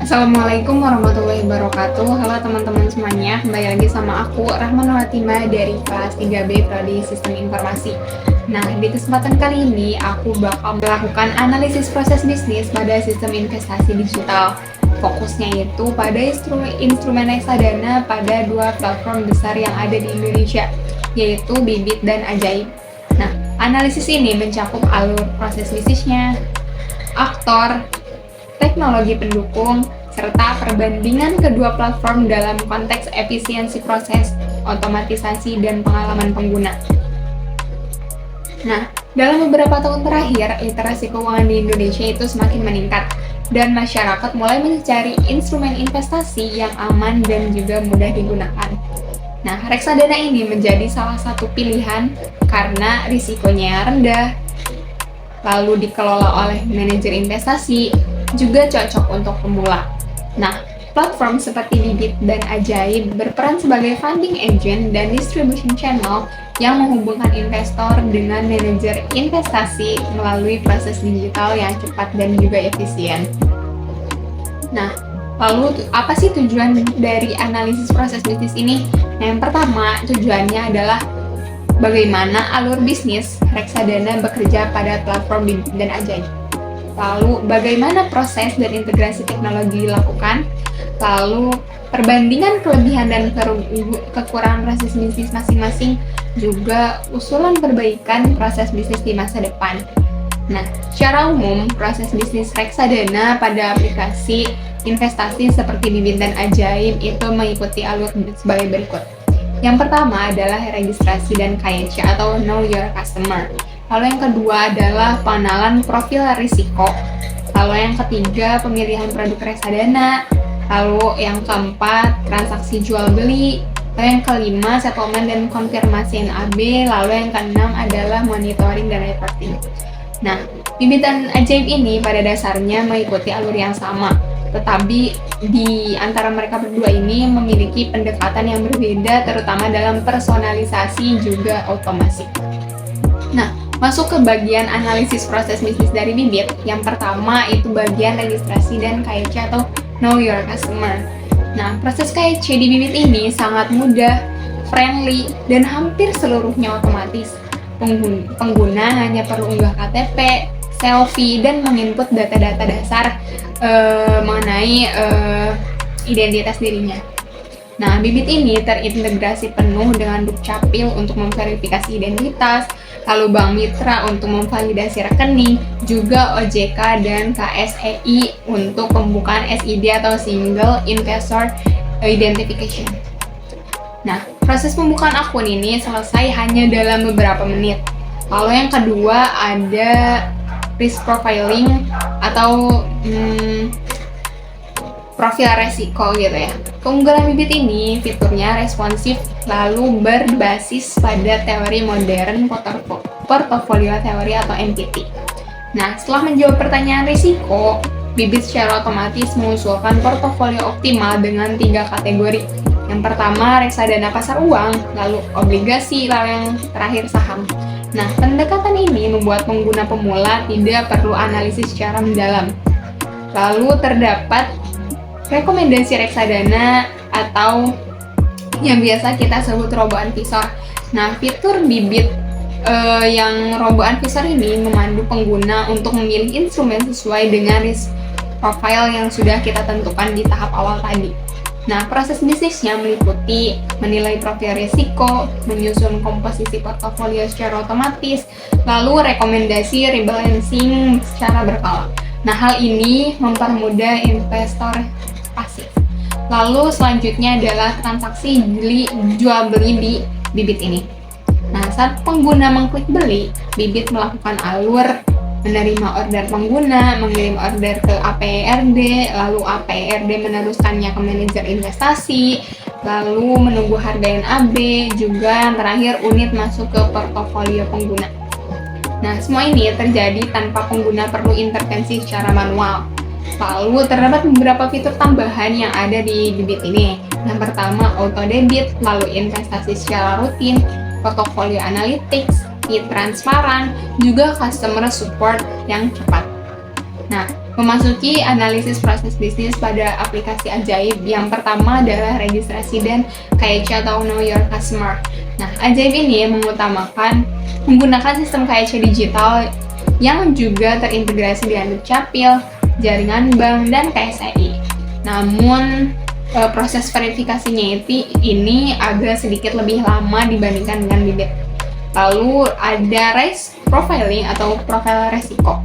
Assalamualaikum warahmatullahi wabarakatuh. Halo teman-teman semuanya, kembali lagi sama aku Rahman Fatima dari kelas 3B Prodi Sistem Informasi. Nah, di kesempatan kali ini aku bakal melakukan analisis proses bisnis pada sistem investasi digital. Fokusnya itu pada instrumen reksadana pada dua platform besar yang ada di Indonesia, yaitu Bibit dan Ajaib. Nah, analisis ini mencakup alur proses bisnisnya, aktor, teknologi pendukung, serta perbandingan kedua platform dalam konteks efisiensi proses, otomatisasi, dan pengalaman pengguna. Nah, dalam beberapa tahun terakhir, literasi keuangan di Indonesia itu semakin meningkat, dan masyarakat mulai mencari instrumen investasi yang aman dan juga mudah digunakan. Nah, reksadana ini menjadi salah satu pilihan karena risikonya rendah, lalu dikelola oleh manajer investasi, juga cocok untuk pemula. Nah, platform seperti Bibit dan Ajaib berperan sebagai funding agent dan distribution channel yang menghubungkan investor dengan manajer investasi melalui proses digital yang cepat dan juga efisien. Nah, lalu apa sih tujuan dari analisis proses bisnis ini? Nah, yang pertama, tujuannya adalah bagaimana alur bisnis reksadana bekerja pada platform Bibit dan Ajaib. Lalu, bagaimana proses dan integrasi teknologi dilakukan? Lalu, perbandingan kelebihan dan kekurangan proses bisnis masing-masing, juga usulan perbaikan proses bisnis di masa depan. Nah, secara umum, proses bisnis reksadana pada aplikasi investasi seperti Bibit dan Ajaib itu mengikuti alur sebagai berikut. Yang pertama adalah registrasi dan KYC atau Know Your Customer. Lalu yang kedua adalah pengenalan profil risiko. Lalu yang ketiga, pemilihan produk reksadana. Lalu yang keempat, transaksi jual beli. Lalu yang kelima, settlement dan konfirmasi NAB. Lalu yang keenam adalah monitoring dan reporting. Nah, Bibit dan Ajaib ini pada dasarnya mengikuti alur yang sama, tetapi di antara mereka berdua ini memiliki pendekatan yang berbeda, terutama dalam personalisasi juga otomasi. Nah, masuk ke bagian analisis proses bisnis dari Bibit. Yang pertama itu bagian registrasi dan KYC atau Know Your Customer. Nah, proses KYC di Bibit ini sangat mudah, friendly, dan hampir seluruhnya otomatis. Pengguna hanya perlu unggah KTP, selfie, dan menginput data-data dasar mengenai identitas dirinya. Nah, Bibit ini terintegrasi penuh dengan Dukcapil untuk memverifikasi identitas, lalu Bank Mitra untuk memvalidasi rekening, juga OJK dan KSEI untuk pembukaan SID atau Single Investor Identification. Nah, proses pembukaan akun ini selesai hanya dalam beberapa menit. Lalu yang kedua ada risk profiling atau profil resiko gitu ya. Keunggulan Bibit ini fiturnya responsif lalu berbasis pada teori modern portofolio teori atau MPT. Nah, setelah menjawab pertanyaan risiko, Bibit secara otomatis mengusulkan portofolio optimal dengan 3 kategori. Yang pertama, reksadana pasar uang, lalu obligasi, lalu yang terakhir saham. Nah, pendekatan ini membuat pengguna pemula tidak perlu analisis secara mendalam. Lalu terdapat rekomendasi reksadana atau yang biasa kita sebut robo advisor. Nah, fitur Bibit yang robo advisor ini memandu pengguna untuk memilih instrumen sesuai dengan risk profile yang sudah kita tentukan di tahap awal tadi. Nah, proses bisnisnya meliputi menilai profil risiko, menyusun komposisi portofolio secara otomatis, lalu rekomendasi rebalancing secara berkala. Nah, hal ini mempermudah investor pasif. Lalu selanjutnya adalah transaksi jual beli di Bibit ini. Nah, saat pengguna mengklik beli, Bibit melakukan alur menerima order pengguna, mengirim order ke APRD, lalu APRD meneruskannya ke manajer investasi, lalu menunggu harga NAB, juga yang terakhir unit masuk ke portofolio pengguna. Nah, semua ini terjadi tanpa pengguna perlu intervensi secara manual. Lalu terdapat beberapa fitur tambahan yang ada di Bibit ini. Yang pertama, auto debit, lalu investasi secara rutin, portofolio analytics, transparan, juga customer support yang cepat. Nah, Memasuki analisis proses bisnis pada aplikasi Ajaib. Yang pertama adalah registrasi dan KYC atau Know Your Customer. Nah, Ajaib ini mengutamakan menggunakan sistem KYC digital yang juga terintegrasi dengan Dukcapil, jaringan bank, dan KSEI. Namun, proses verifikasinya ini agak sedikit lebih lama dibandingkan dengan Bibit. Lalu ada risk profiling atau profil resiko.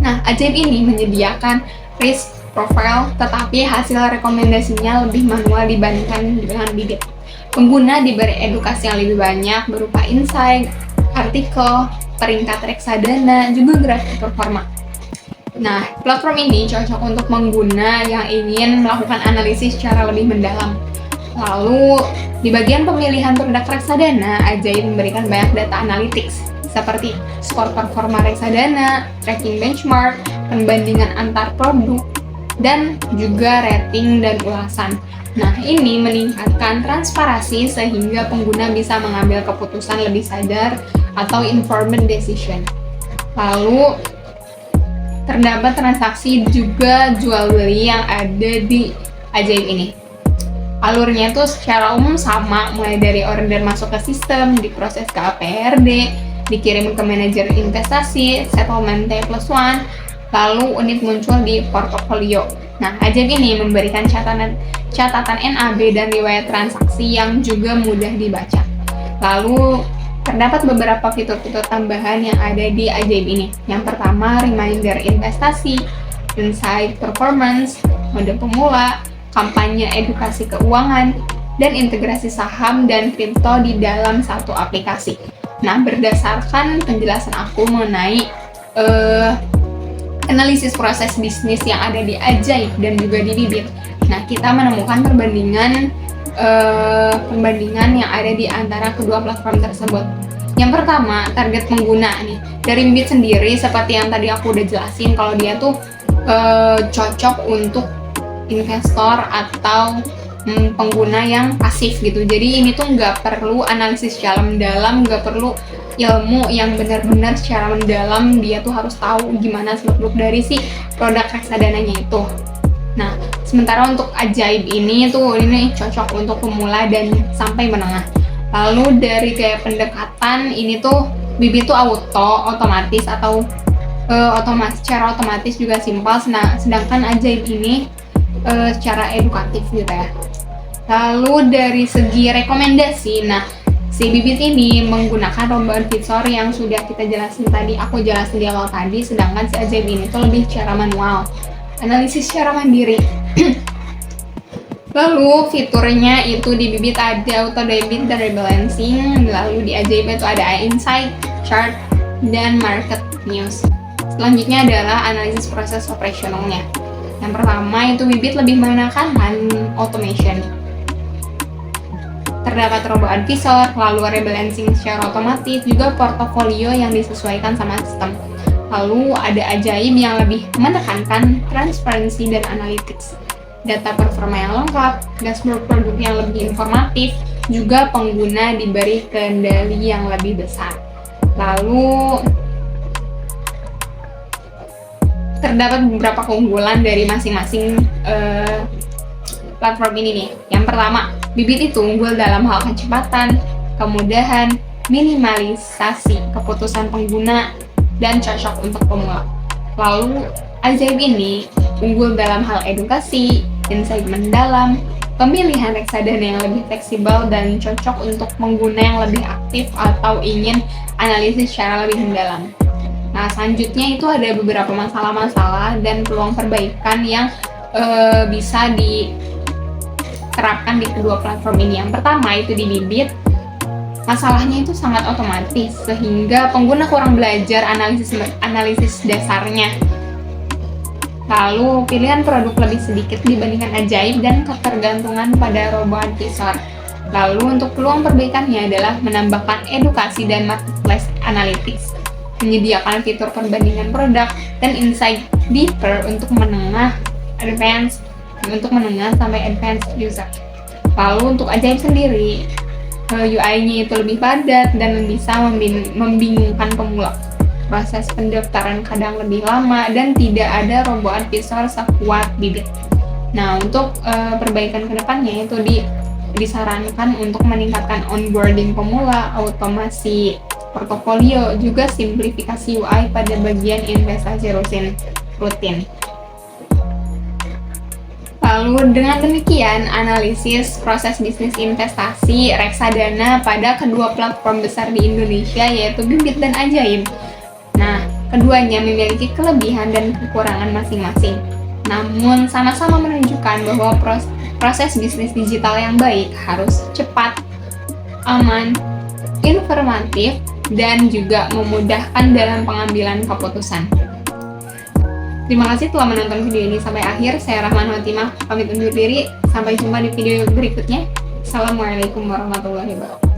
Nah, Ajaib ini menyediakan risk profile, tetapi hasil rekomendasinya lebih manual dibandingkan dengan Bibit. Pengguna diberi edukasi yang lebih banyak berupa insight, artikel, peringkat reksadana, juga grafik performa. Nah, platform ini cocok untuk pengguna yang ingin melakukan analisis secara lebih mendalam. Lalu, di bagian pemilihan produk reksadana, Ajaib memberikan banyak data analytics seperti skor performa reksadana, tracking benchmark, perbandingan antar produk, dan juga rating dan ulasan. Nah, ini meningkatkan transparansi sehingga pengguna bisa mengambil keputusan lebih sadar atau informed decision. Lalu, terdapat transaksi juga jual beli yang ada di Ajaib ini. Alurnya itu secara umum sama, mulai dari order masuk ke sistem, diproses ke APRD, dikirim ke manajer investasi, settlement T+1, lalu unit muncul di portofolio. Nah, Ajaib ini memberikan catatan NAB dan riwayat transaksi yang juga mudah dibaca. Lalu, terdapat beberapa fitur-fitur tambahan yang ada di Ajaib ini. Yang pertama, reminder investasi, insight performance, mode pemula, kampanye edukasi keuangan, dan integrasi saham dan kripto di dalam satu aplikasi. Nah, berdasarkan penjelasan aku mengenai analisis proses bisnis yang ada di Ajaib dan juga di Bibit, nah kita menemukan perbandingan yang ada di antara kedua platform tersebut. Yang pertama, target pengguna nih. Dari Bibit sendiri, seperti yang tadi aku udah jelasin, kalau dia tuh cocok untuk investor atau pengguna yang pasif gitu. Jadi ini tuh nggak perlu analisis secara mendalam, nggak perlu ilmu yang benar-benar secara mendalam. Dia tuh harus tahu gimana seluk-beluk dari si produk reksadananya itu. Nah, sementara untuk Ajaib ini cocok untuk pemula dan sampai menengah. Lalu dari kayak pendekatan ini tuh Bibit tuh otomatis atau secara otomatis juga simpel, sedangkan Ajaib ini secara edukatif gitu ya. Lalu dari segi rekomendasi, nah si Bibit ini menggunakan robot advisor yang sudah kita jelasin tadi, aku jelasin di awal tadi, sedangkan si Ajaib ini tuh lebih secara manual, analisis secara mandiri. Lalu fiturnya itu di Bibit ada auto debit dan rebalancing, lalu di Ajaib itu ada insight, chart, dan market news. Selanjutnya adalah analisis proses operasionalnya. Yang pertama itu Bibit lebih menggunakan automation. Terdapat robot advisor, lalu rebalancing secara otomatis, juga portofolio yang disesuaikan sama sistem. Lalu ada Ajaib yang lebih menekankan transparansi dan analytics. Data performa yang lengkap, dashboard produk yang lebih informatif, juga pengguna diberi kendali yang lebih besar. Lalu terdapat beberapa keunggulan dari masing-masing platform ini nih. Yang pertama, Bibit itu unggul dalam hal kecepatan, kemudahan, minimalisasi keputusan pengguna, dan cocok untuk pemula. Lalu, Ajaib ini unggul dalam hal edukasi, insight mendalam, pemilihan reksadana yang lebih fleksibel, dan cocok untuk pengguna yang lebih aktif atau ingin analisis secara lebih mendalam. Nah, selanjutnya itu ada beberapa masalah-masalah dan peluang perbaikan yang bisa diterapkan di kedua platform ini. Yang pertama itu di Bibit, masalahnya itu sangat otomatis sehingga pengguna kurang belajar analisis dasarnya. Lalu pilihan produk lebih sedikit dibandingkan Ajaib dan ketergantungan pada robot advisor. Lalu untuk peluang perbaikannya adalah menambahkan edukasi dan marketplace analytics, menyediakan fitur perbandingan produk, dan insight deeper untuk menengah sampai advanced user. Lalu untuk Ajaib sendiri, UI-nya itu lebih padat dan bisa membingungkan pemula. proses pendaftaran kadang lebih lama, dan tidak ada roboan visor sekuat bibit. Nah, untuk perbaikan kedepannya itu disarankan untuk meningkatkan onboarding pemula, automasi portofolio, juga simplifikasi UI pada bagian investasi rutin. Lalu dengan demikian, analisis proses bisnis investasi reksadana pada kedua platform besar di Indonesia, yaitu Bibit dan Ajaib. Nah, keduanya memiliki kelebihan dan kekurangan masing-masing. Namun, sama-sama menunjukkan bahwa proses bisnis digital yang baik harus cepat, aman, informatif, dan juga memudahkan dalam pengambilan keputusan. Terima kasih telah menonton video ini sampai akhir. Saya Rahman Fatimah, pamit undur diri. Sampai jumpa di video berikutnya. Assalamualaikum warahmatullahi wabarakatuh.